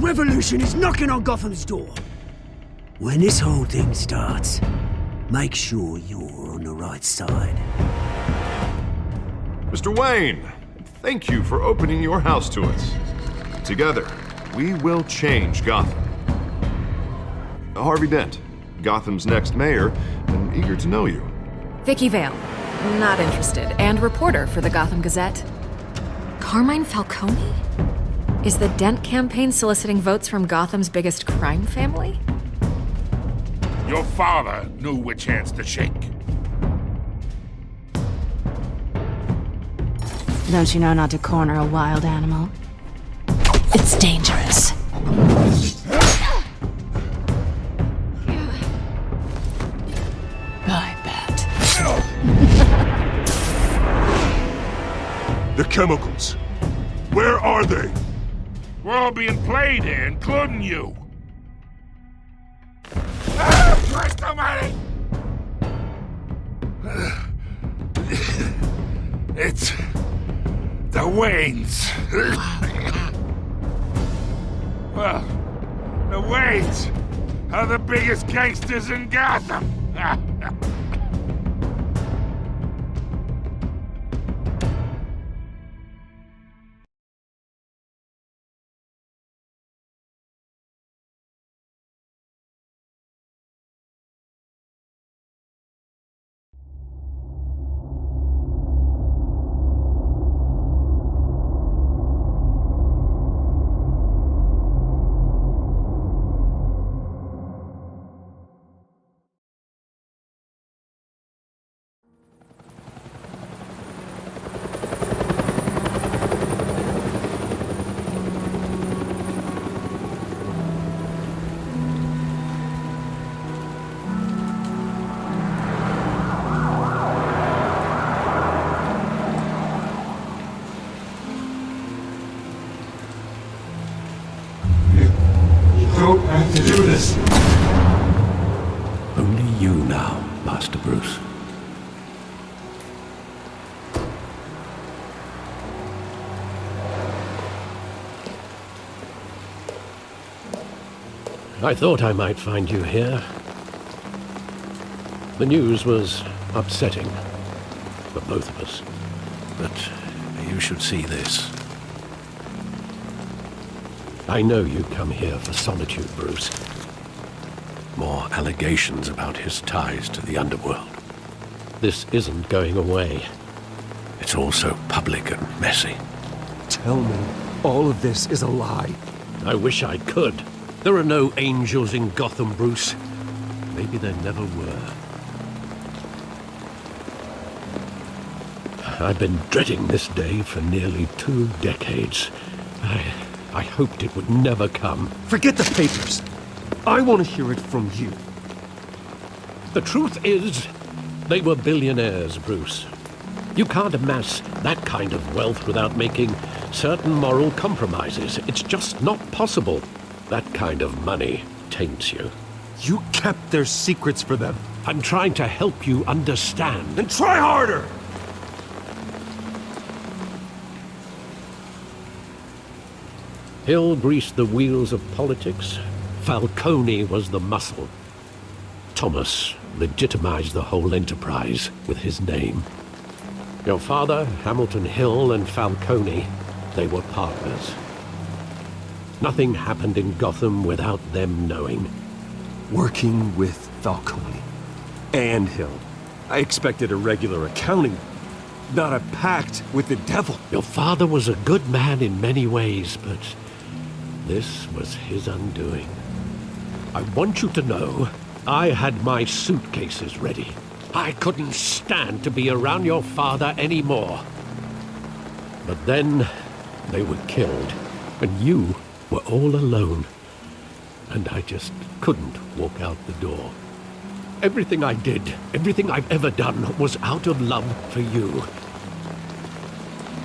revolution is knocking on Gotham's door. When this whole thing starts, make sure you're on the right side. Mr. Wayne, thank you for opening your house to us. Together, we will change Gotham. Harvey Dent, Gotham's next mayor, and eager to know you. Vicky Vale, not interested, and reporter for the Gotham Gazette. Carmine Falcone? Is the Dent campaign soliciting votes from Gotham's biggest crime family? Your father knew which hands to shake. Don't you know not to corner a wild animal? It's dangerous. I bet. The chemicals. Where are they? We're all being played here, including you. Christ almighty! It's the Waynes. Well, the Waynes are the biggest gangsters in Gotham. Don't have to do this. Only you now, Master Bruce. I thought I might find you here. The news was upsetting for both of us. But you should see this. I know you come here for solitude, Bruce. More allegations about his ties to the underworld. This isn't going away. It's all so public and messy. Tell me, all of this is a lie. I wish I could. There are no angels in Gotham, Bruce. Maybe there never were. I've been dreading this day for nearly 2 decades. I hoped it would never come. Forget the papers. I want to hear it from you. The truth is, they were billionaires, Bruce. You can't amass that kind of wealth without making certain moral compromises. It's just not possible. That kind of money taints you. You kept their secrets for them. I'm trying to help you understand. Then try harder! Hill greased the wheels of politics. Falcone was the muscle. Thomas legitimized the whole enterprise with his name. Your father, Hamilton Hill, and Falcone, they were partners. Nothing happened in Gotham without them knowing. Working with Falcone and Hill. I expected a regular accounting, not a pact with the devil. Your father was a good man in many ways, but this was his undoing. I want you to know, I had my suitcases ready. I couldn't stand to be around your father anymore. But then, they were killed, and you were all alone. And I just couldn't walk out the door. Everything I did, everything I've ever done, was out of love for you.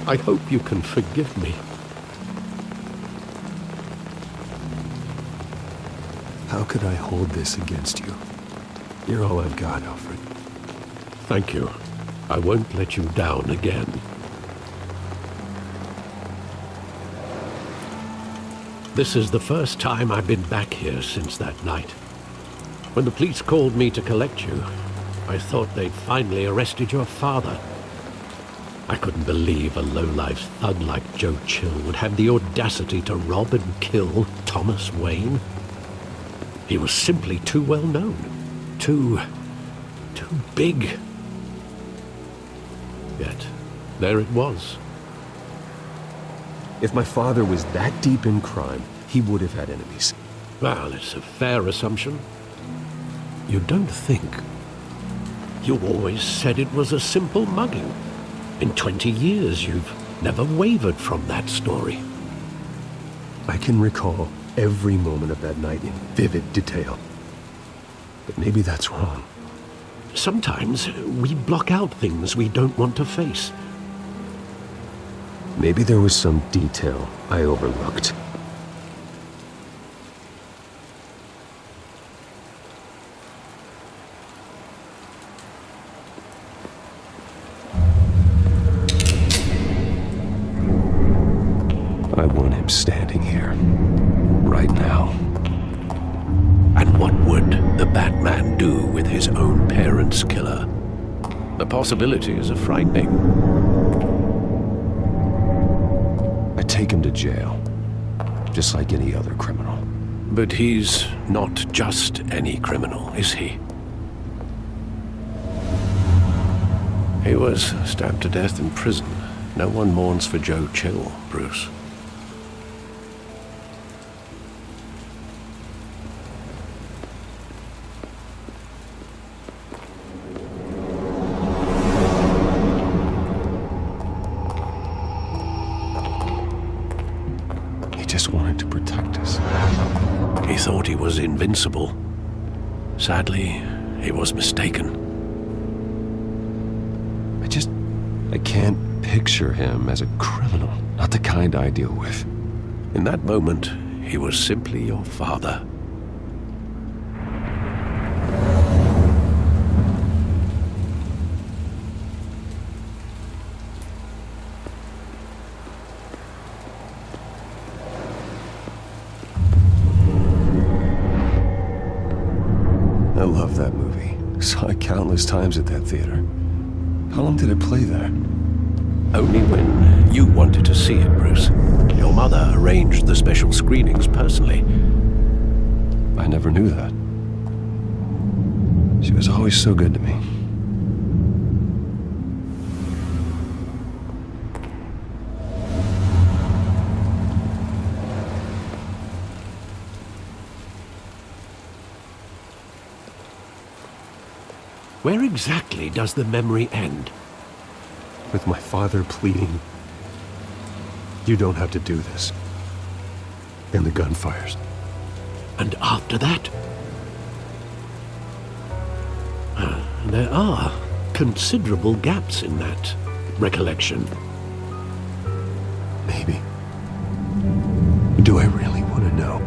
I hope you can forgive me. How could I hold this against you? You're all I've got, Alfred. Thank you. I won't let you down again. This is the first time I've been back here since that night. When the police called me to collect you, I thought they'd finally arrested your father. I couldn't believe a low-life thug like Joe Chill would have the audacity to rob and kill Thomas Wayne. He was simply too well known. Too big. Yet, there it was. If my father was that deep in crime, he would have had enemies. Well, it's a fair assumption. You don't think? You always said it was a simple mugging. In 20 years, you've never wavered from that story. I can recall every moment of that night in vivid detail. But maybe that's wrong. Sometimes we block out things we don't want to face. Maybe there was some detail I overlooked. I want him standing here, right now. And what would the Batman do with his own parents' killer? The possibilities are frightening. I take him to jail, just like any other criminal. But he's not just any criminal, is he? He was stabbed to death in prison. No one mourns for Joe Chill, Bruce. He just wanted to protect us. He thought he was invincible. Sadly, he was mistaken. I can't picture him as a criminal, not the kind I deal with. In that moment, he was simply your father. I love that movie. Saw it countless times at that theater. How long did it play there? Only when you wanted to see it, Bruce. Your mother arranged the special screenings personally. I never knew that. She was always so good to me. Where exactly does the memory end? With my father pleading, "You don't have to do this." And the gun fires. And after that? There are considerable gaps in that recollection. Maybe. Do I really want to know?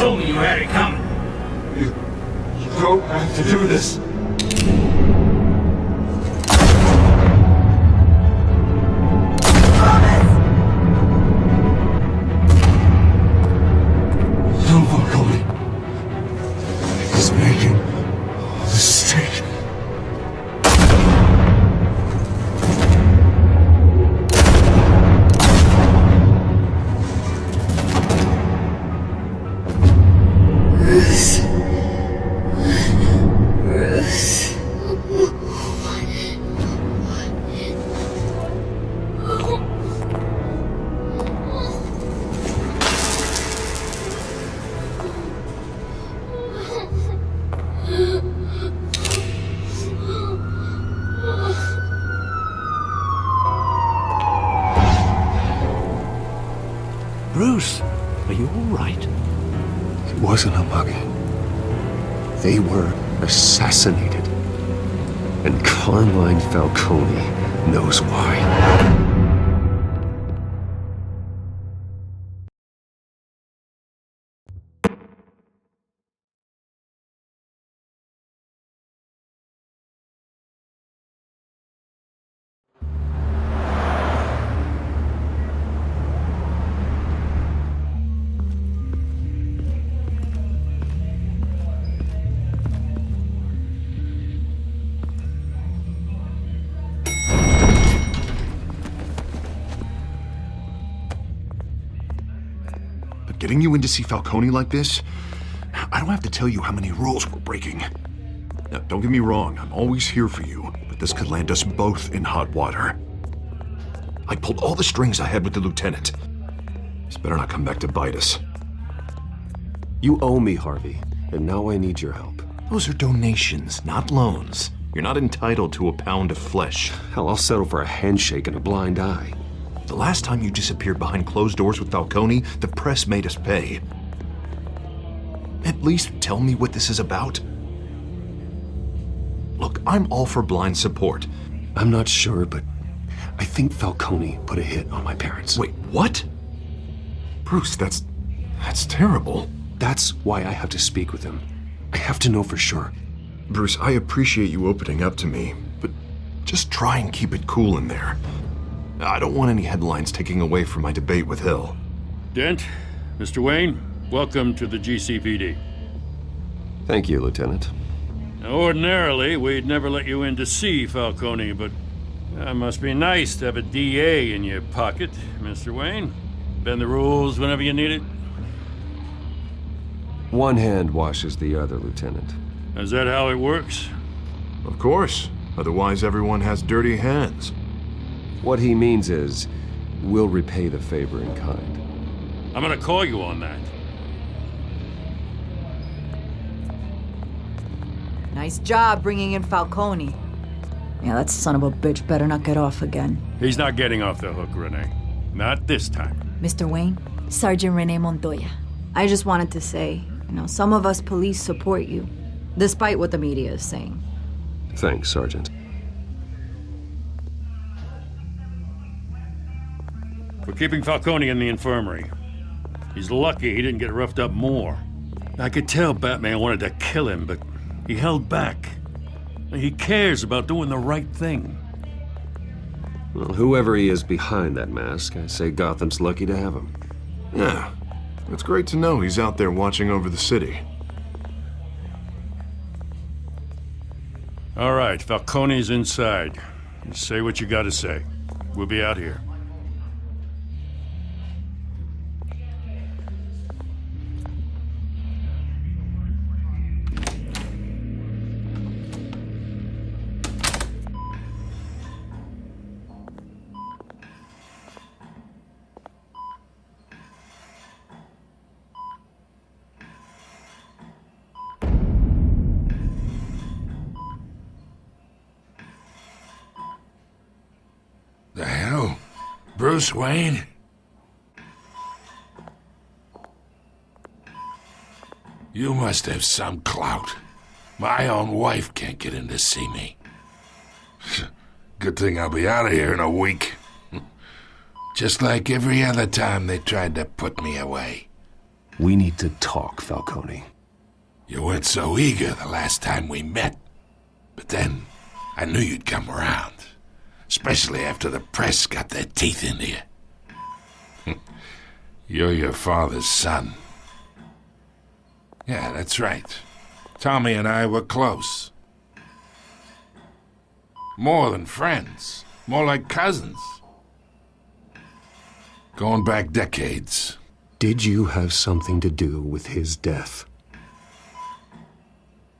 told me you had it coming. You don't have to do this. No, Falcone. He's making a mistake. Bruce, are you all right? It wasn't a mug. They were assassinated. And Carmine Falcone knows why. Getting you in to see Falcone like this? I don't have to tell you how many rules we're breaking. Now, don't get me wrong, I'm always here for you, but this could land us both in hot water. I pulled all the strings I had with the lieutenant. This better not come back to bite us. You owe me, Harvey, and now I need your help. Those are donations, not loans. You're not entitled to a pound of flesh. Hell, I'll settle for a handshake and a blind eye. The last time you disappeared behind closed doors with Falcone, the press made us pay. At least tell me what this is about. Look, I'm all for blind support. I'm not sure, but I think Falcone put a hit on my parents. Wait, what? Bruce, that's terrible. That's why I have to speak with him. I have to know for sure. Bruce, I appreciate you opening up to me, but just try and keep it cool in there. I don't want any headlines taking away from my debate with Hill. Dent, Mr. Wayne, welcome to the GCPD. Thank you, Lieutenant. Now, ordinarily, we'd never let you in to see Falcone, but it must be nice to have a DA in your pocket, Mr. Wayne. Bend the rules whenever you need it. One hand washes the other, Lieutenant. Is that how it works? Of course. Otherwise, everyone has dirty hands. What he means is, we'll repay the favor in kind. I'm gonna call you on that. Nice job bringing in Falcone. Yeah, that son of a bitch better not get off again. He's not getting off the hook, Renee. Not this time. Mr. Wayne, Sergeant Renee Montoya. I just wanted to say, some of us police support you, despite what the media is saying. Thanks, Sergeant. We're keeping Falcone in the infirmary. He's lucky he didn't get roughed up more. I could tell Batman wanted to kill him, but he held back. He cares about doing the right thing. Well, whoever he is behind that mask, I say Gotham's lucky to have him. Yeah, it's great to know he's out there watching over the city. All right, Falcone's inside. You say what you gotta say. We'll be out here. The hell? Bruce Wayne? You must have some clout. My own wife can't get in to see me. Good thing I'll be out of here in a week. Just like every other time they tried to put me away. We need to talk, Falcone. You weren't so eager the last time we met. But then, I knew you'd come around. Especially after the press got their teeth into you. You're your father's son. Yeah, that's right. Tommy and I were close. More than friends. More like cousins. Going back decades. Did you have something to do with his death?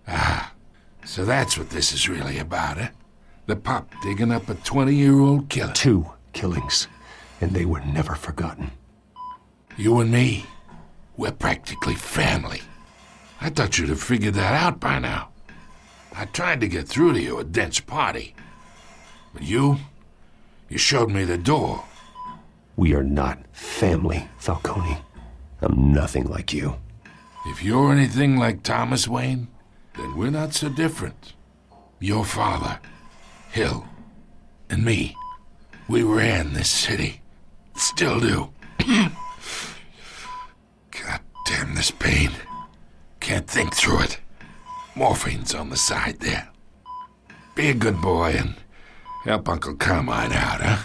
Ah, so that's what this is really about, eh? The pup digging up a 20-year-old killer. 2 killings, and they were never forgotten. You and me, we're practically family. I thought you'd have figured that out by now. I tried to get through to you at Dent's party. But you showed me the door. We are not family, Falcone. I'm nothing like you. If you're anything like Thomas Wayne, then we're not so different. Your father, Hill, and me, we ran this city. Still do. God damn this pain. Can't think through it. Morphine's on the side there. Be a good boy and help Uncle Carmine out, huh?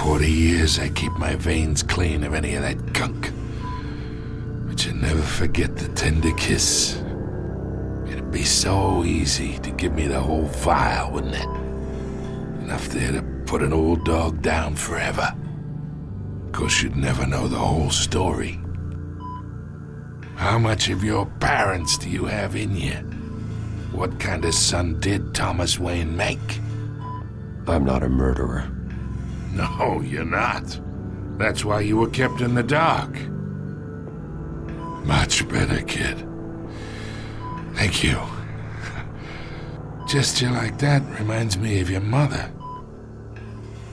40 years I keep my veins clean of any of that gunk. But you never forget the tender kiss. It'd be so easy to give me the whole file, wouldn't it? Enough there to put an old dog down forever. Of course, you'd never know the whole story. How much of your parents do you have in you? What kind of son did Thomas Wayne make? I'm not a murderer. No, you're not. That's why you were kept in the dark. Much better, kid. Thank you. Gesture like that reminds me of your mother.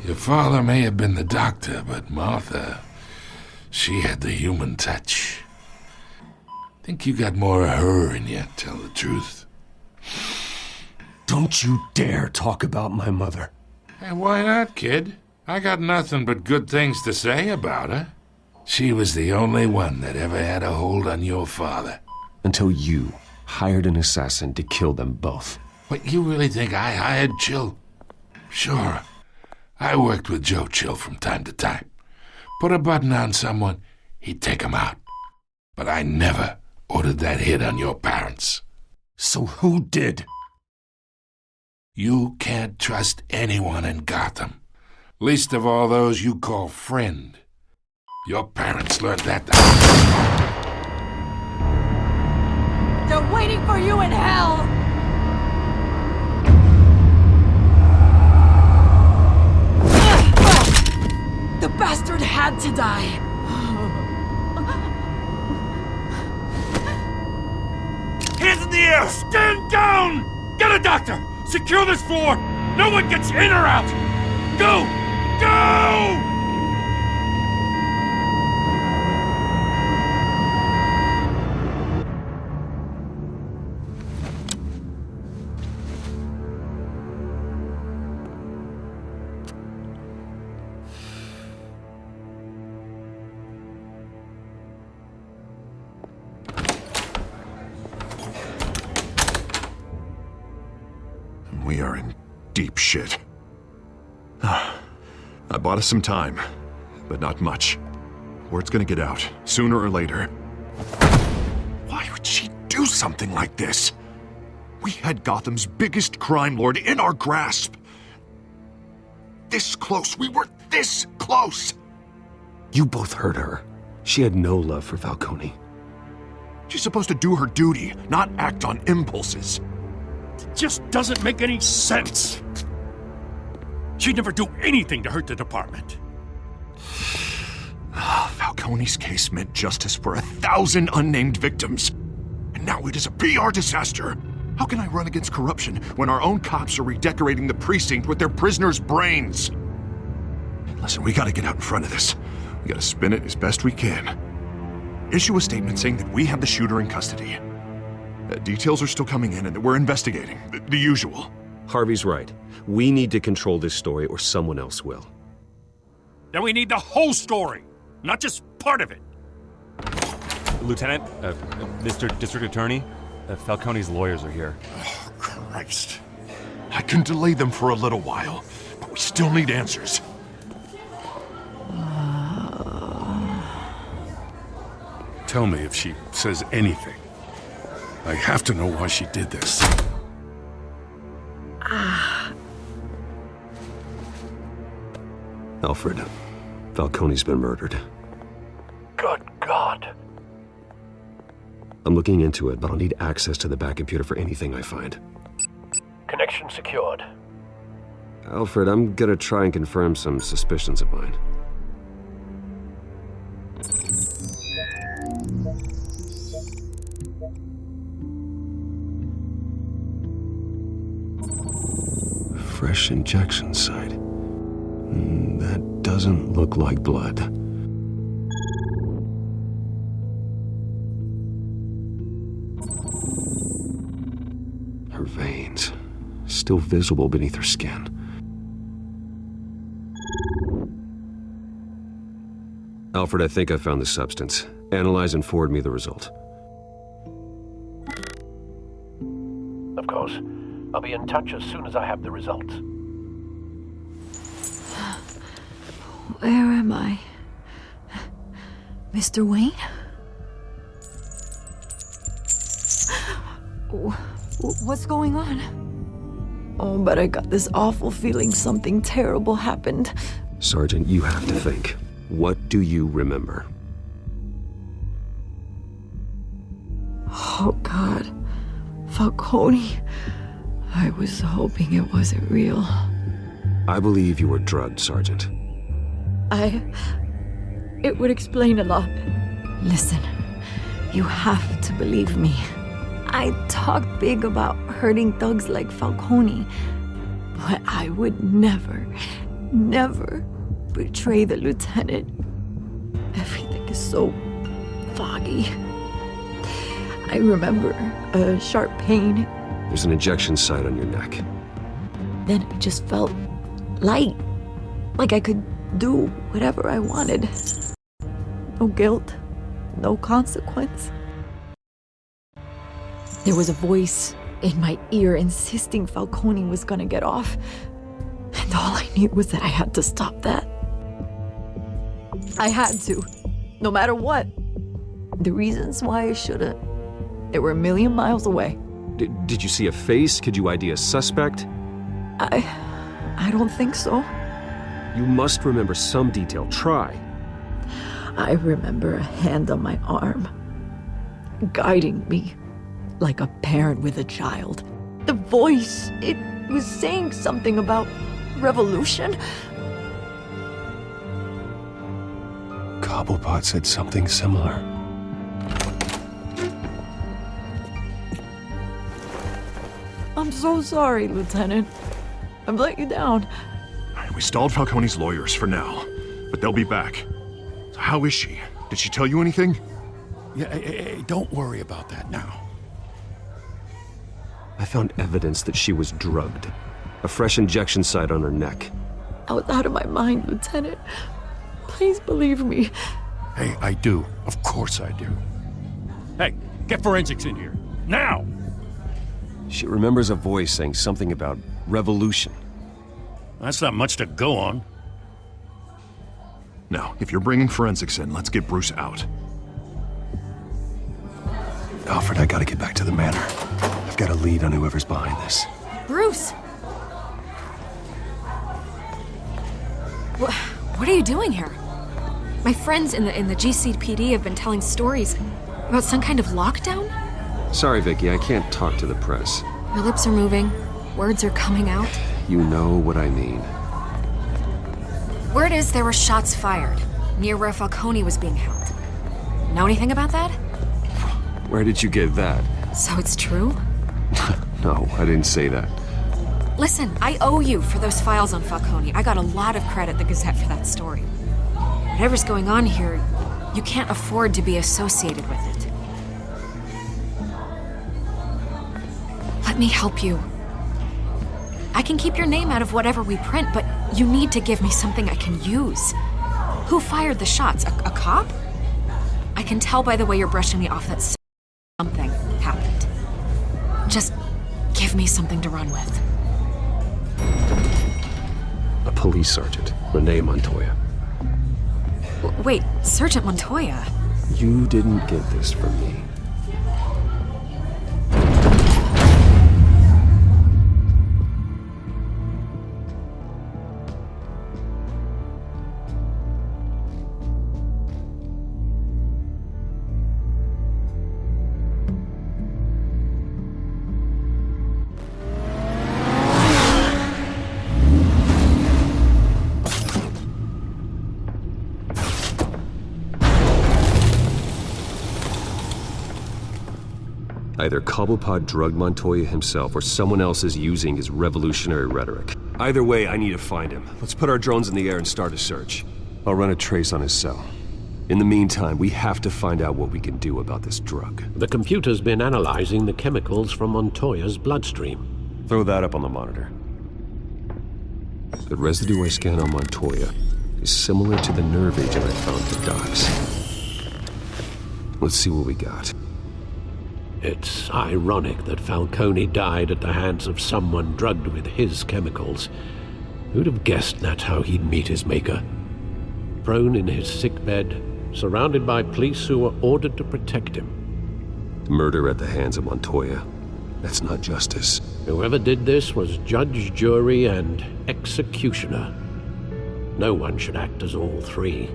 Your father may have been the doctor, but Martha, she had the human touch. Think you got more of her in you, tell the truth. Don't you dare talk about my mother. Hey, why not, kid? I got nothing but good things to say about her. She was the only one that ever had a hold on your father. Until you hired an assassin to kill them both. What, you really think I hired Chill? Sure. I worked with Joe Chill from time to time. Put a button on someone, he'd take him out. But I never ordered that hit on your parents. So who did? You can't trust anyone in Gotham. Least of all those you call friend. Your parents learned that. They're waiting for you in hell! The bastard had to die. Hands in the air! Stand down! Get a doctor! Secure this floor! No one gets in or out! Go! Go! We are in deep shit. I bought us some time, but not much. Word's gonna get out, sooner or later. Why would she do something like this? We had Gotham's biggest crime lord in our grasp. This close, we were this close! You both hurt her. She had no love for Falcone. She's supposed to do her duty, not act on impulses. It just doesn't make any sense. She'd never do anything to hurt the department. Falcone's case meant justice for 1,000 unnamed victims. And now it is a PR disaster. How can I run against corruption when our own cops are redecorating the precinct with their prisoners' brains? Listen, we gotta get out in front of this. We gotta spin it as best we can. Issue a statement saying that we have the shooter in custody. Details are still coming in and that we're investigating. The usual. Harvey's right. We need to control this story or someone else will. Then we need the whole story, not just part of it. Lieutenant, Mr. District Attorney, Falcone's lawyers are here. Oh, Christ. I can delay them for a little while, but we still need answers. Tell me if she says anything. I have to know why she did this. Alfred, Falcone's been murdered. Good God. I'm looking into it, but I'll need access to the back computer for anything I find. Connection secured. Alfred, I'm gonna try and confirm some suspicions of mine. Fresh injection site. That doesn't look like blood. Her veins, still visible beneath her skin. Alfred, I think I found the substance. Analyze and forward me the result. Of course. I'll be in touch as soon as I have the results. Where am I? Mr. Wayne? What's going on? Oh, but I got this awful feeling something terrible happened. Sergeant, you have to think. What do you remember? Oh, God. Falcone. I was hoping it wasn't real. I believe you were drugged, Sergeant. It would explain a lot. Listen, you have to believe me. I talked big about hurting thugs like Falcone, but I would never betray the lieutenant. Everything is so foggy. I remember a sharp pain. There's an injection site on your neck. Then it just felt light, like I could do whatever I wanted. No guilt, no consequence. There was a voice in my ear insisting Falcone was gonna get off, and all I knew was that I had to stop that. I had to, no matter what. The reasons why I shouldn't, they were a million miles away. Did you see a face? Could you ID a suspect? I don't think so. You must remember some detail. Try. I remember a hand on my arm, guiding me like a parent with a child. The voice, it was saying something about revolution. Cobblepot said something similar. I'm so sorry, Lieutenant. I've let you down. We stalled Falcone's lawyers for now, but they'll be back. So how is she? Did she tell you anything? Yeah, hey, don't worry about that now. I found evidence that she was drugged. A fresh injection site on her neck. I was out of my mind, Lieutenant. Please believe me. Hey, I do. Of course I do. Hey, get forensics in here. Now! She remembers a voice saying something about revolution. That's not much to go on. Now, if you're bringing forensics in, let's get Bruce out. Alfred, I gotta get back to the manor. I've got a lead on whoever's behind this. Bruce! What are you doing here? My friends in the GCPD have been telling stories about some kind of lockdown? Sorry, Vicky, I can't talk to the press. Your lips are moving, words are coming out. You know what I mean. Word is there were shots fired near where Falcone was being held. Know anything about that? Where did you get that? So it's true? No, I didn't say that. Listen, I owe you for those files on Falcone. I got a lot of credit at the Gazette for that story. Whatever's going on here, you can't afford to be associated with it. Let me help you. I can keep your name out of whatever we print, but you need to give me something I can use. Who fired the shots? A cop? I can tell by the way you're brushing me off that something happened. Just give me something to run with. A police sergeant, Renee Montoya. Wait, Sergeant Montoya? You didn't get this from me. Either Cobblepot drugged Montoya himself or someone else is using his revolutionary rhetoric. Either way, I need to find him. Let's put our drones in the air and start a search. I'll run a trace on his cell. In the meantime, we have to find out what we can do about this drug. The computer's been analyzing the chemicals from Montoya's bloodstream. Throw that up on the monitor. The residue I scanned on Montoya is similar to the nerve agent I found at the docks. Let's see what we got. It's ironic that Falcone died at the hands of someone drugged with his chemicals. Who'd have guessed that's how he'd meet his maker? Prone in his sickbed, surrounded by police who were ordered to protect him. Murder at the hands of Montoya. That's not justice. Whoever did this was judge, jury, and executioner. No one should act as all three.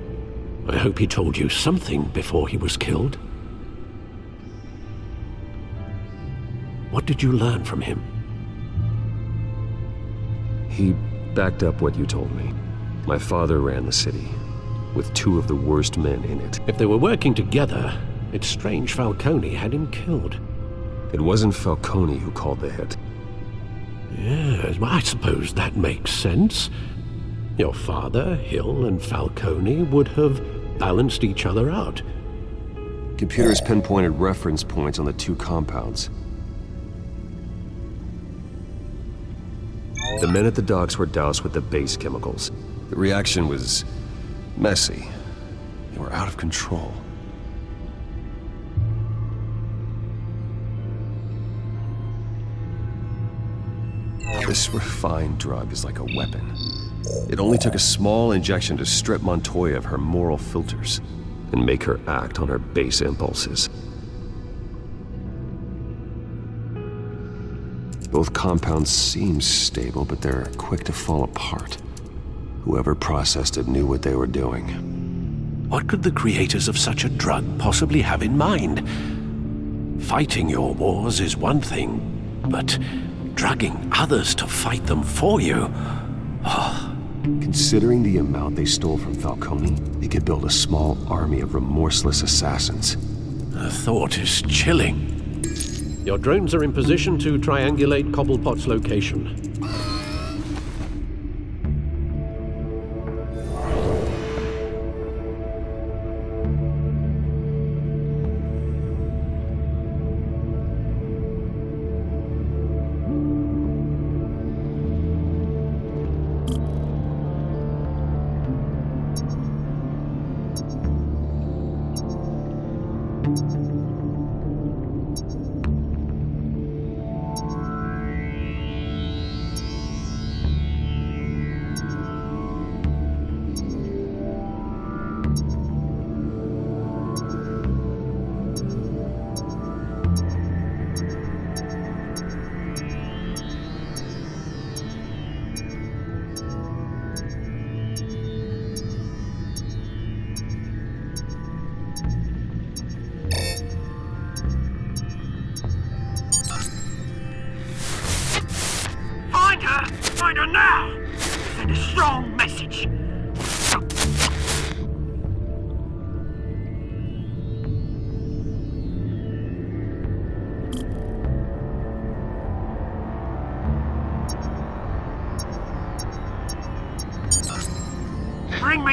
I hope he told you something before he was killed. What did you learn from him? He backed up what you told me. My father ran the city, with two of the worst men in it. If they were working together, it's strange Falcone had him killed. It wasn't Falcone who called the hit. Yes, well, I suppose that makes sense. Your father, Hill, and Falcone would have balanced each other out. Computers pinpointed reference points on the two compounds. The men at the docks were doused with the base chemicals. The reaction was messy. They were out of control. This refined drug is like a weapon. It only took a small injection to strip Montoya of her moral filters and make her act on her base impulses. Both compounds seem stable, but they're quick to fall apart. Whoever processed it knew what they were doing. What could the creators of such a drug possibly have in mind? Fighting your wars is one thing, but drugging others to fight them for you? Considering the amount they stole from Falcone, they could build a small army of remorseless assassins. The thought is chilling. Your drones are in position to triangulate Cobblepot's location.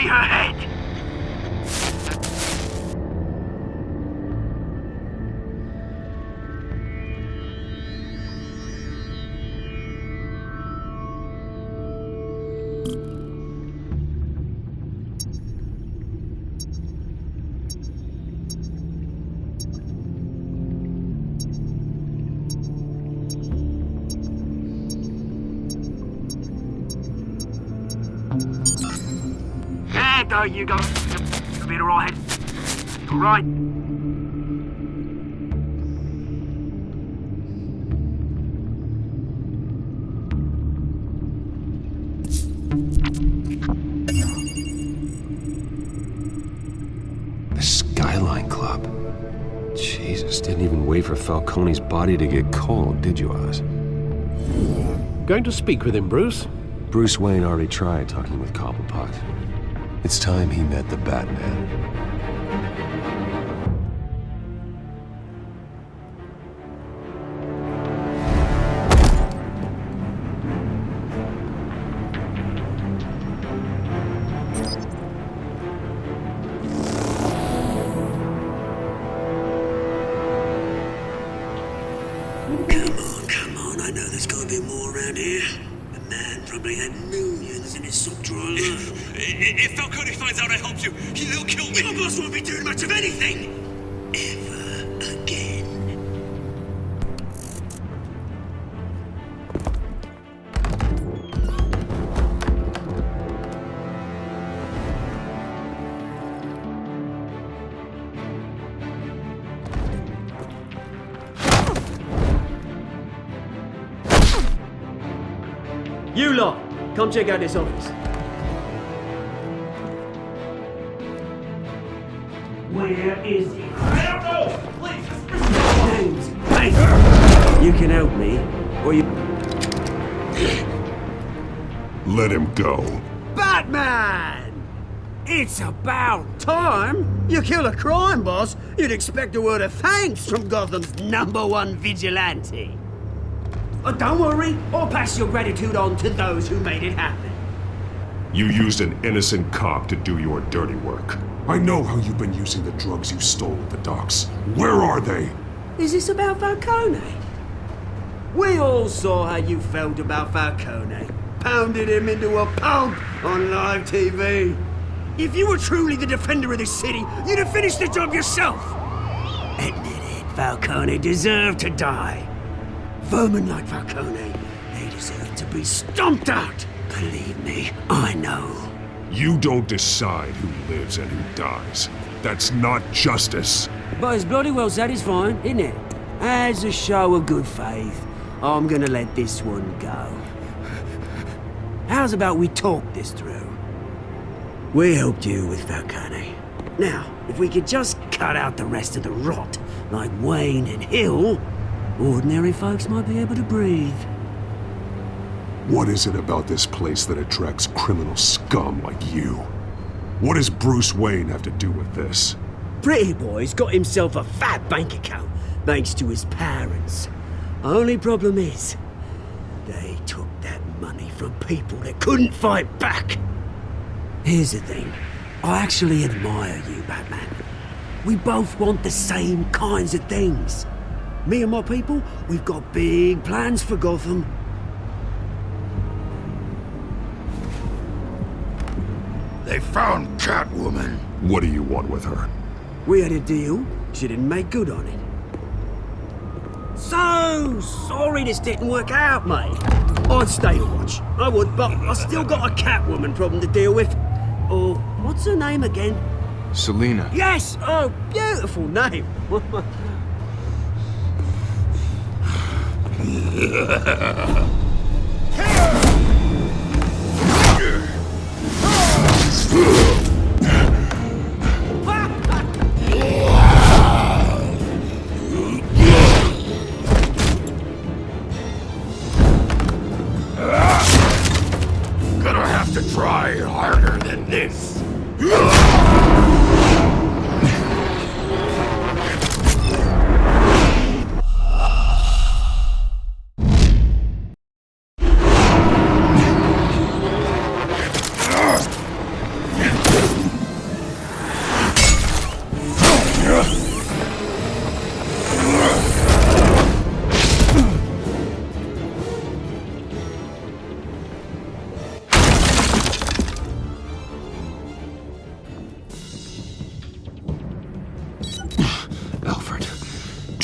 me her head! There, though, you go. You'll be alright. Alright. The Skyline Club. Jesus, didn't even wait for Falcone's body to get cold, did you, Oz? Going to speak with him, Bruce? Bruce Wayne already tried talking with Cobblepot. It's time he met the Batman. Come on, I know there's gotta be more around here. The man probably had millions in his sock drawer alone. If Falcone finds out I helped you, he'll kill me. Your boss won't be doing much of anything! Ever again. You lot, come check out this office. Where is he? I don't know. Please, James, hey! You can help me, or you... Let him go. Batman! It's about time! You kill a crime boss, you'd expect a word of thanks from Gotham's #1 vigilante. Don't worry, I'll pass your gratitude on to those who made it happen. You used an innocent cop to do your dirty work. I know how you've been using the drugs you stole at the docks. Where are they? Is this about Falcone? We all saw how you felt about Falcone. Pounded him into a pulp on live TV. If you were truly the defender of this city, you'd have finished the job yourself. Admit it, Falcone deserved to die. Vermin like Falcone, they deserve to be stomped out. Believe me, I know. You don't decide who lives and who dies. That's not justice. But it's bloody well satisfying, isn't it? As a show of good faith, I'm gonna let this one go. How's about we talk this through? We helped you with Falcone. Now, if we could just cut out the rest of the rot, like Wayne and Hill, ordinary folks might be able to breathe. What is it about this place that attracts criminal scum like you? What does Bruce Wayne have to do with this? Pretty Boy's got himself a fat bank account, thanks to his parents. Only problem is, they took that money from people that couldn't fight back. Here's the thing. I actually admire you, Batman. We both want the same kinds of things. Me and my people, we've got big plans for Gotham. They found Catwoman. What do you want with her? We had a deal. She didn't make good on it. So sorry this didn't work out, mate. I'd stay to watch. I would, but I still got a Catwoman problem to deal with. Or, what's her name again? Selina. Yes! Oh, beautiful name. Gonna have to try harder than this.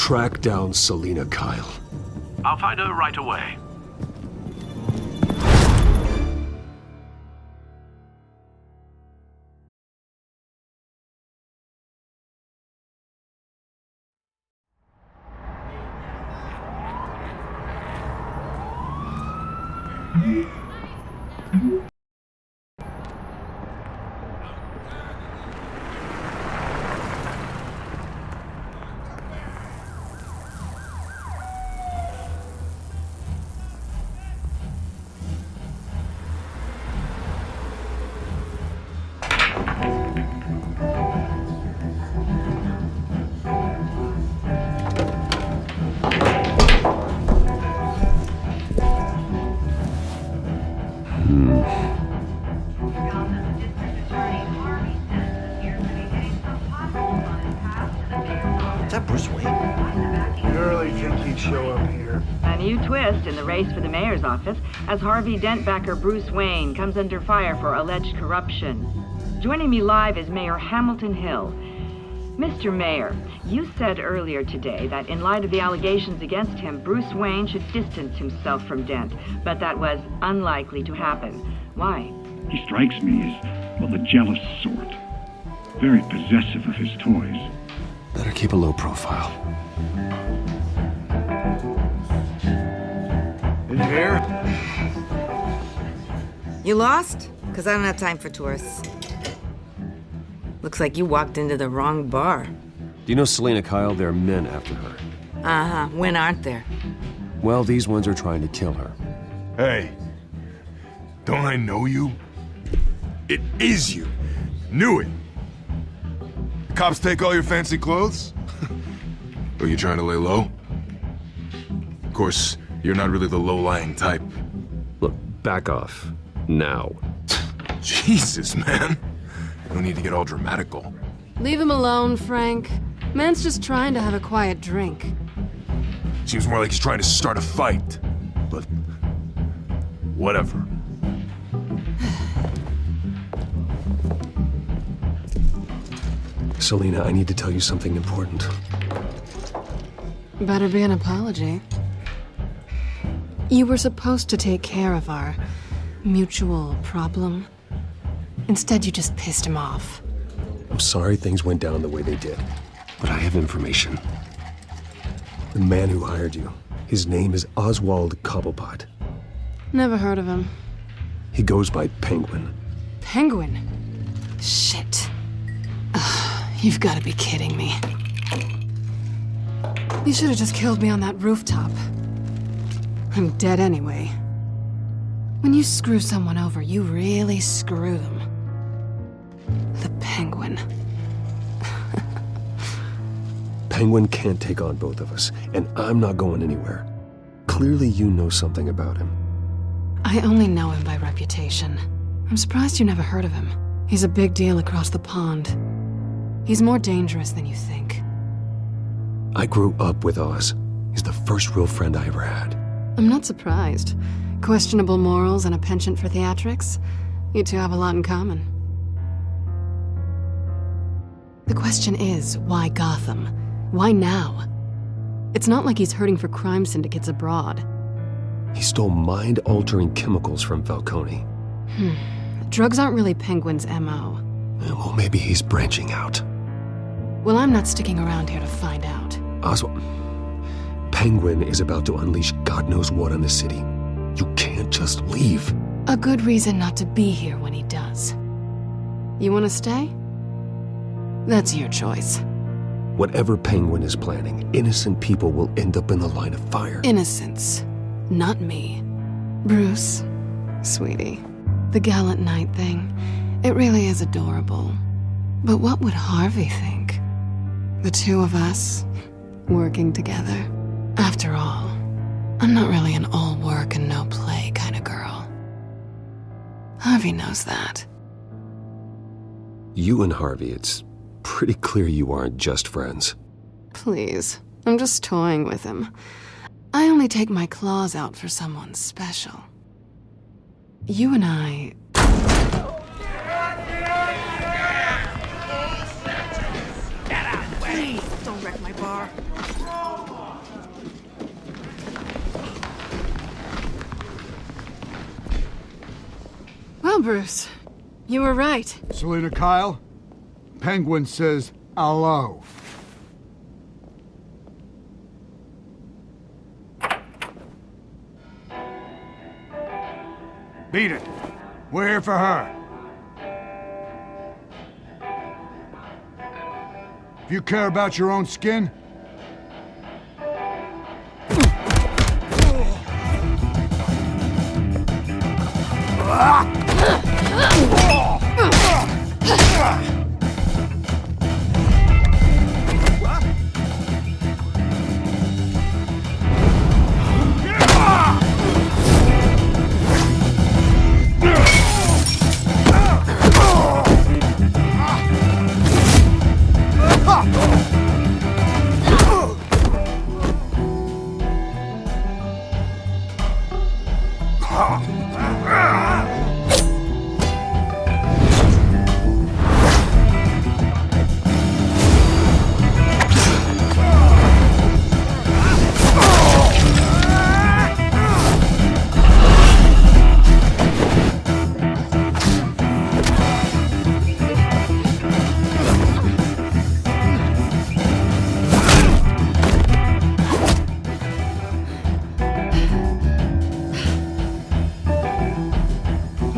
track down Selina Kyle. I'll find her right away. Is that Bruce Wayne? You really think he'd show up here? A new twist in the race for the mayor's office as Harvey Dent backer Bruce Wayne comes under fire for alleged corruption. Joining me live is Mayor Hamilton Hill. Mr. Mayor, you said earlier today that in light of the allegations against him, Bruce Wayne should distance himself from Dent, but that was unlikely to happen. Why? He strikes me as, well, the jealous sort. Very possessive of his toys. Better keep a low profile. In here? You lost? Because I don't have time for tourists. Looks like you walked into the wrong bar. Do you know Selina Kyle? There are men after her. Uh-huh. When aren't there? Well, these ones are trying to kill her. Hey, don't I know you? It is you. Knew it. The cops take all your fancy clothes? Are you trying to lay low? Of course, you're not really the low-lying type. Look, back off. Now. Jesus, man. No need to get all dramatical. Leave him alone, Frank. Man's just trying to have a quiet drink. Seems more like he's trying to start a fight. But whatever. Selina, I need to tell you something important. Better be an apology. You were supposed to take care of our mutual problem. Instead, you just pissed him off. I'm sorry things went down the way they did, but I have information. The man who hired you, his name is Oswald Cobblepot. Never heard of him. He goes by Penguin. Penguin? Shit. Ugh, you've got to be kidding me. You should have just killed me on that rooftop. I'm dead anyway. When you screw someone over, you really screw them. The Penguin. Penguin can't take on both of us, and I'm not going anywhere. Clearly you know something about him. I only know him by reputation. I'm surprised you never heard of him. He's a big deal across the pond. He's more dangerous than you think. I grew up with Oz. He's the first real friend I ever had. I'm not surprised. Questionable morals and a penchant for theatrics. You two have a lot in common. The question is, why Gotham? Why now? It's not like he's hurting for crime syndicates abroad. He stole mind-altering chemicals from Falcone. Drugs aren't really Penguin's MO. Well, maybe he's branching out. Well, I'm not sticking around here to find out. Oswald, Penguin is about to unleash God knows what on the city. You can't just leave. A good reason not to be here when he does. You want to stay? That's your choice. Whatever Penguin is planning, innocent people will end up in the line of fire. Innocence. Not me. Bruce, sweetie, the gallant knight thing, it really is adorable. But what would Harvey think? The two of us, working together. After all, I'm not really an all work and no play kind of girl. Harvey knows that. You and Harvey, it's pretty clear you aren't just friends. Please, I'm just toying with him. I only take my claws out for someone special. You and I... Please, don't wreck my bar. Well, Bruce, you were right. Selina Kyle, Penguin says hello. Beat it. We're here for her. If you care about your own skin,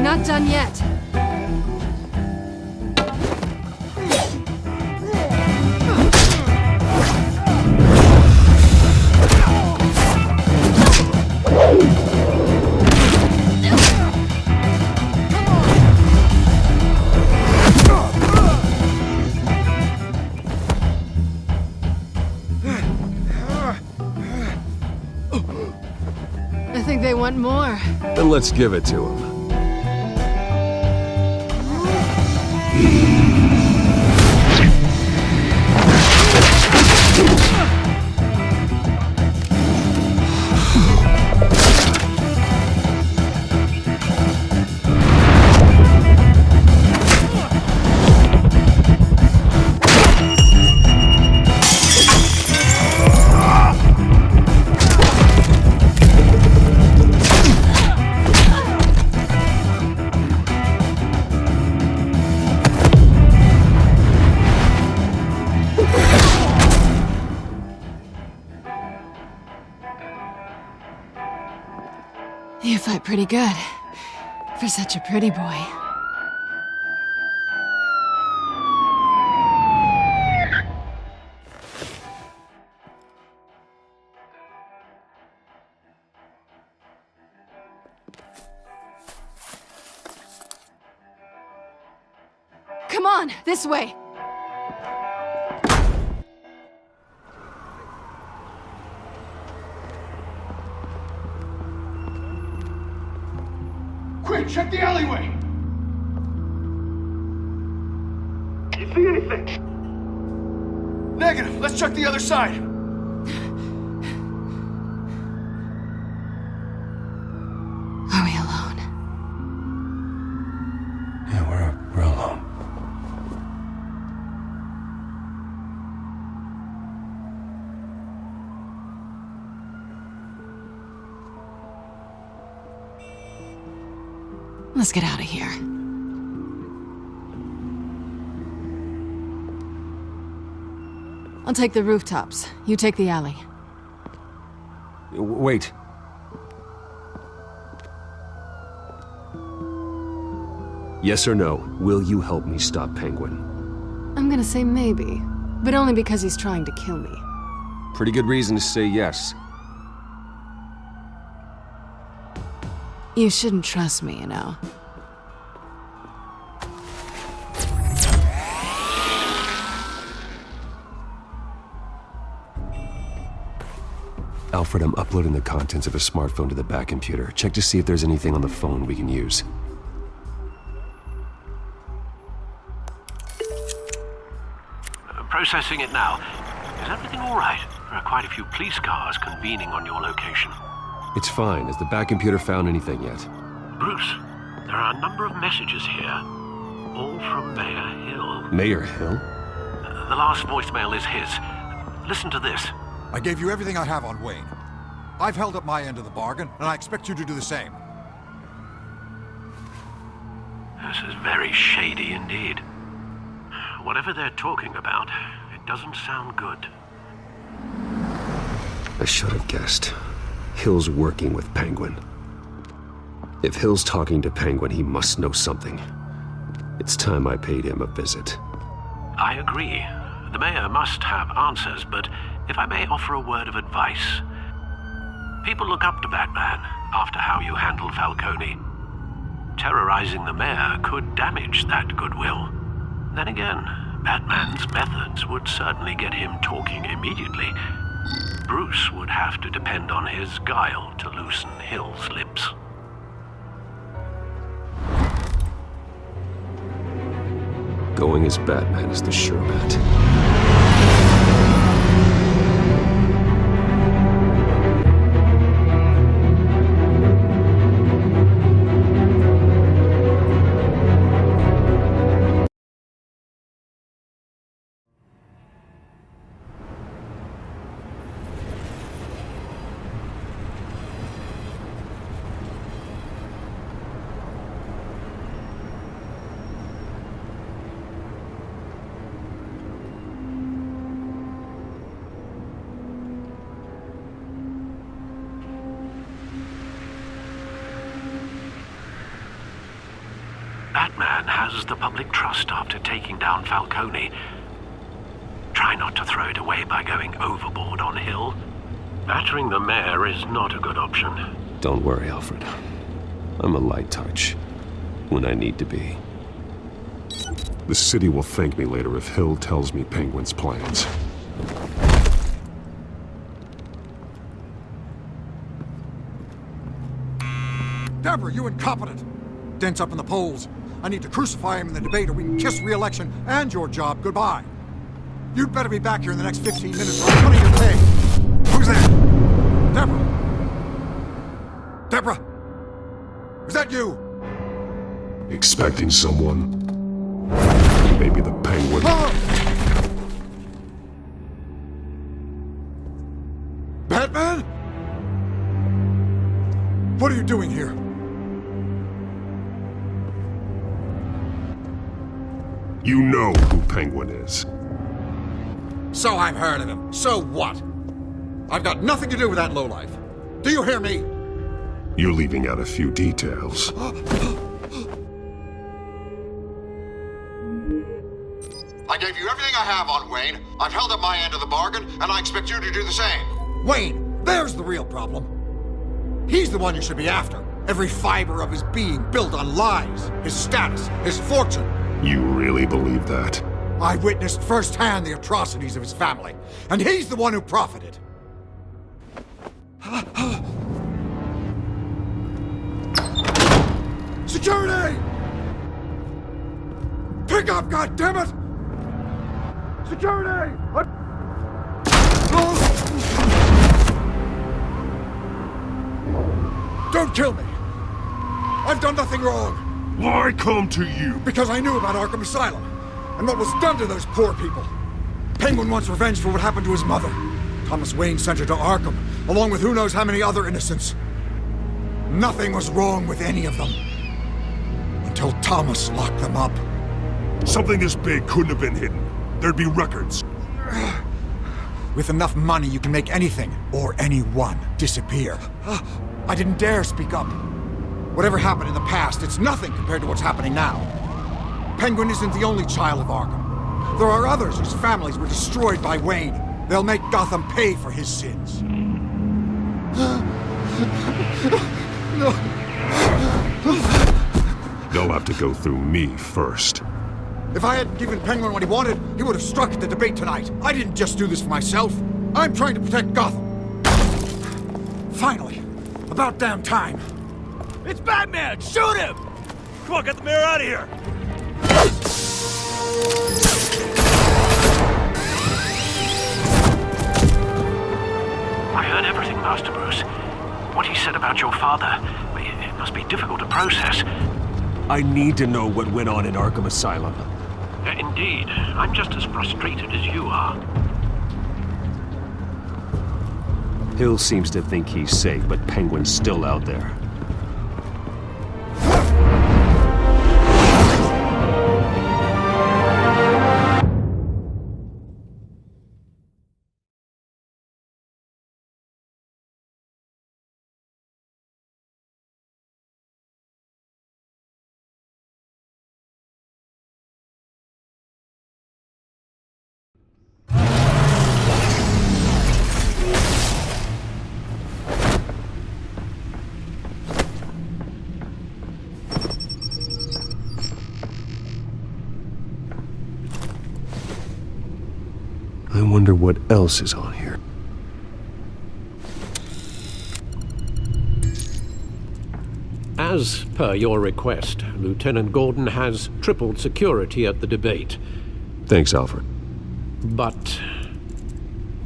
Not done yet. I think they want more. Then let's give it to them. You fight pretty good. For such a pretty boy. Come on, this way! quick, check the alleyway! You see anything? Negative. Let's check the other side. Are we alone? Yeah, we're alone. Let's get out of here. I'll take the rooftops. You take the alley. Wait. Yes or no, will you help me stop Penguin? I'm gonna say maybe, but only because he's trying to kill me. Pretty good reason to say yes. You shouldn't trust me, you know. Alfred, I'm uploading the contents of a smartphone to the back computer. Check to see if there's anything on the phone we can use. Processing it now. Is everything all right? There are quite a few police cars convening on your location. It's fine. Has the back computer found anything yet? Bruce, there are a number of messages here. All from Mayor Hill. Mayor Hill? The last voicemail is his. Listen to this. I gave you everything I have on Wayne. I've held up my end of the bargain, and I expect you to do the same. This is very shady indeed. Whatever they're talking about, it doesn't sound good. I should have guessed. Hill's working with Penguin. If Hill's talking to Penguin, he must know something. It's time I paid him a visit. I agree. The mayor must have answers, but if I may offer a word of advice. People look up to Batman after how you handled Falcone. Terrorizing the mayor could damage that goodwill. Then again, Batman's methods would certainly get him talking immediately. Bruce would have to depend on his guile to loosen Hill's lips. Going as Batman is the sure bet. Batman has the public trust after taking down Falcone. Try not to throw it away by going overboard on Hill. Battering the mayor is not a good option. Don't worry, Alfred. I'm a light touch. When I need to be. The city will thank me later if Hill tells me Penguin's plans. Deborah, you incompetent! Dent's up in the polls. I need to crucify him in the debate or we can kiss re-election and your job goodbye. You'd better be back here in the next 15 minutes or I'm cutting your pay. Who's there? Deborah? Deborah? Is that you? Expecting someone? Maybe the Penguin. Batman? What are you doing here? You know who Penguin is. So I've heard of him. So what? I've got nothing to do with that lowlife. Do you hear me? You're leaving out a few details. I gave you everything I have on Wayne. I've held up my end of the bargain, and I expect you to do the same. Wayne, there's the real problem. He's the one you should be after. Every fiber of his being built on lies, his status, his fortune. You really believe that? I witnessed firsthand the atrocities of his family, and he's the one who profited. Security! Pick up, goddammit! Security! Don't kill me! I've done nothing wrong! Why come to you? Because I knew about Arkham Asylum, and what was done to those poor people. Penguin wants revenge for what happened to his mother. Thomas Wayne sent her to Arkham, along with who knows how many other innocents. Nothing was wrong with any of them. Until Thomas locked them up. Something this big couldn't have been hidden. There'd be records. With enough money, you can make anything, or anyone, disappear. I didn't dare speak up. Whatever happened in the past, it's nothing compared to what's happening now. Penguin isn't the only child of Arkham. There are others whose families were destroyed by Wayne. They'll make Gotham pay for his sins. No. They'll have to go through me first. If I hadn't given Penguin what he wanted, he would have struck at the debate tonight. I didn't just do this for myself. I'm trying to protect Gotham. Finally. About damn time. It's Batman! Shoot him! Come on, get the mayor out of here! I heard everything, Master Bruce. What he said about your father, it must be difficult to process. I need to know what went on in Arkham Asylum. Indeed. I'm just as frustrated as you are. Hill seems to think he's safe, but Penguin's still out there. I wonder what else is on here. As per your request, Lieutenant Gordon has tripled security at the debate. Thanks, Alfred. But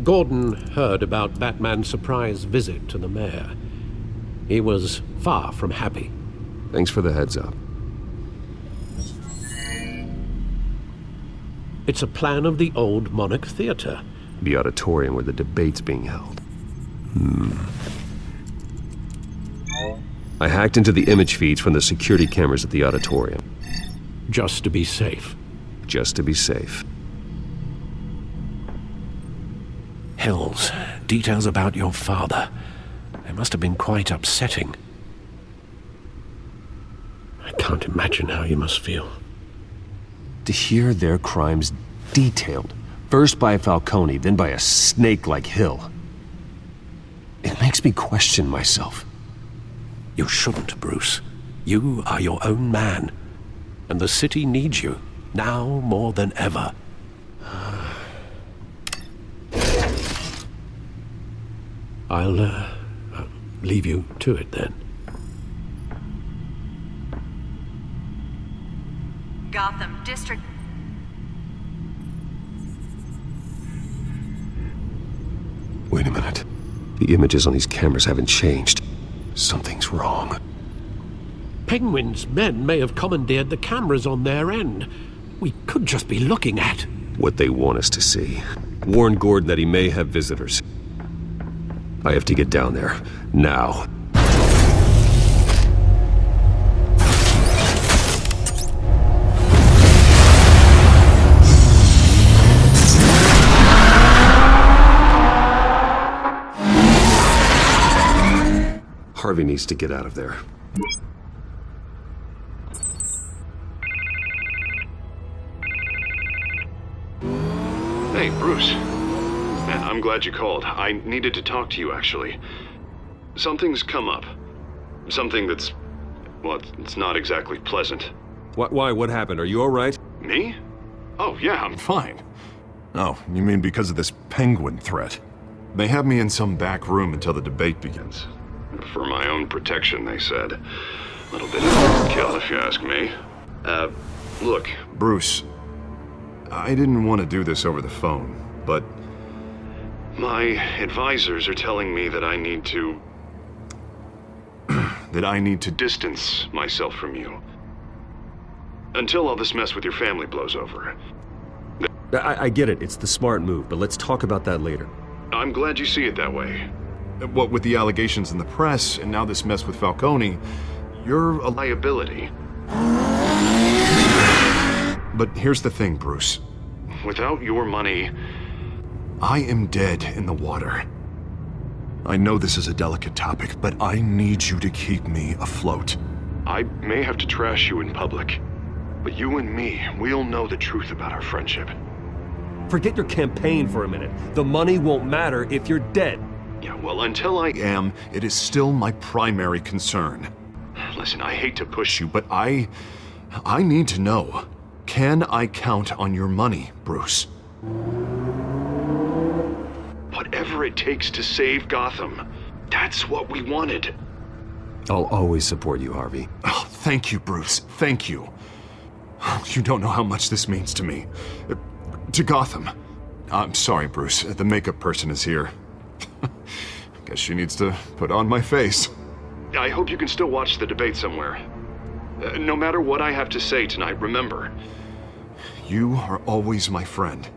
Gordon heard about Batman's surprise visit to the mayor. He was far from happy. Thanks for the heads up. It's a plan of the old Monarch Theater. The auditorium where the debate's being held. I hacked into the image feeds from the security cameras at the auditorium. Just to be safe. Just to be safe. Hills, details about your father. They must have been quite upsetting. I can't imagine how you must feel. To hear their crimes detailed, first by Falcone, then by a snake like Hill. It makes me question myself. You shouldn't, Bruce. You are your own man. And the city needs you, now more than ever. I'll leave you to it then. Gotham District. Wait a minute. The images on these cameras haven't changed. Something's wrong. Penguin's men may have commandeered the cameras on their end. We could just be looking at what they want us to see. Warn Gordon that he may have visitors. I have to get down there. Now. Harvey needs to get out of there. Hey, Bruce. Man, I'm glad you called. I needed to talk to you, actually. Something's come up. Something that's... well, it's not exactly pleasant. Why? What happened? Are you all right? Me? Oh, yeah, I'm fine. Oh, you mean because of this penguin threat? They have me in some back room until the debate begins. For my own protection, they said. A little bit of overkill, if you ask me. Look, Bruce, I didn't want to do this over the phone, but my advisors are telling me that I need to... that I need to distance myself from you. Until all this mess with your family blows over. I get it. It's the smart move, but let's talk about that later. I'm glad you see it that way. What with the allegations in the press, and now this mess with Falcone, you're a liability. But here's the thing, Bruce. Without your money, I am dead in the water. I know this is a delicate topic, but I need you to keep me afloat. I may have to trash you in public, but you and me, we'll know the truth about our friendship. Forget your campaign for a minute. The money won't matter if you're dead. Yeah, well, until I am, it is still my primary concern. Listen, I hate to push you, but I need to know. Can I count on your money, Bruce? Whatever it takes to save Gotham, that's what we wanted. I'll always support you, Harvey. Oh, thank you, Bruce. Thank you. You don't know how much this means to me. To Gotham. I'm sorry, Bruce. The makeup person is here. Guess she needs to put on my face. I hope you can still watch the debate somewhere. No matter what I have to say tonight, remember, you are always my friend.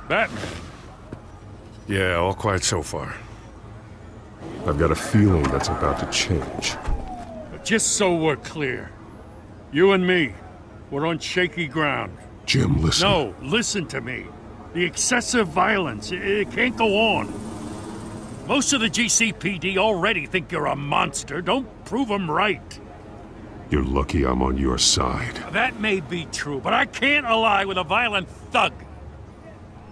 Batman. Yeah, all quiet so far. I've got a feeling that's about to change. But just so we're clear, you and me, we're on shaky ground. Jim, listen. No, listen to me. The excessive violence, it can't go on. Most of the GCPD already think you're a monster. Don't prove them right. You're lucky I'm on your side. That may be true, but I can't ally with a violent thug.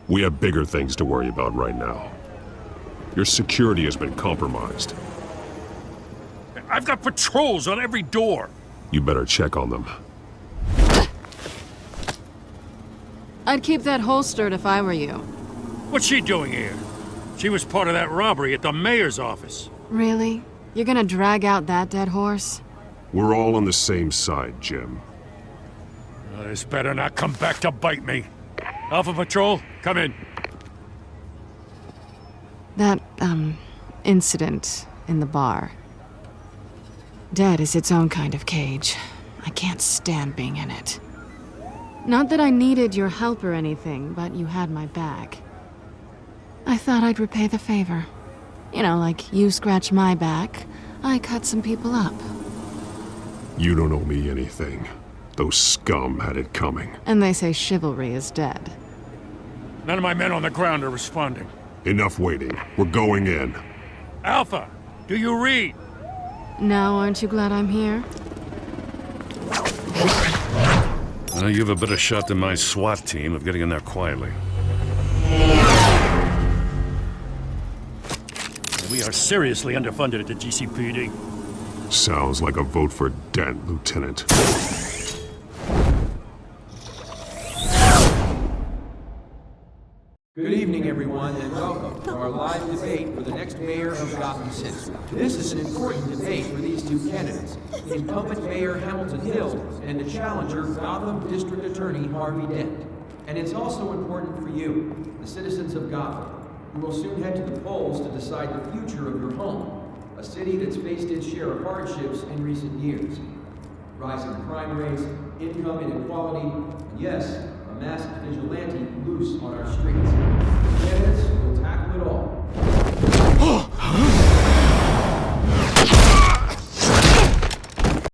We have bigger things to worry about right now. Your security has been compromised. I've got patrols on every door. You better check on them. I'd keep that holstered if I were you. What's she doing here? She was part of that robbery at the mayor's office. Really? You're gonna drag out that dead horse? We're all on the same side, Jim. This better not come back to bite me. Alpha Patrol, come in. That, incident in the bar. Dead is its own kind of cage. I can't stand being in it. Not that I needed your help or anything, but you had my back. I thought I'd repay the favor. You know, like you scratch my back, I cut some people up. You don't owe me anything. Those scum had it coming. And they say chivalry is dead. None of my men on the ground are responding. Enough waiting. We're going in. Alpha, do you read? Now aren't you glad I'm here? You have a better shot than my SWAT team of getting in there quietly. We are seriously underfunded at the GCPD. Sounds like a vote for Dent, Lieutenant. Good evening, everyone, and welcome to our live debate for the next mayor of Gotham City. This is an important debate for these two candidates, the incumbent Mayor Hamilton Hill and the challenger Gotham District Attorney Harvey Dent. And it's also important for you, the citizens of Gotham, who will soon head to the polls to decide the future of your home, a city that's faced its share of hardships in recent years. Rising crime rates, income inequality, and yes, a masked vigilante loose on our streets. The candidates will tackle it all.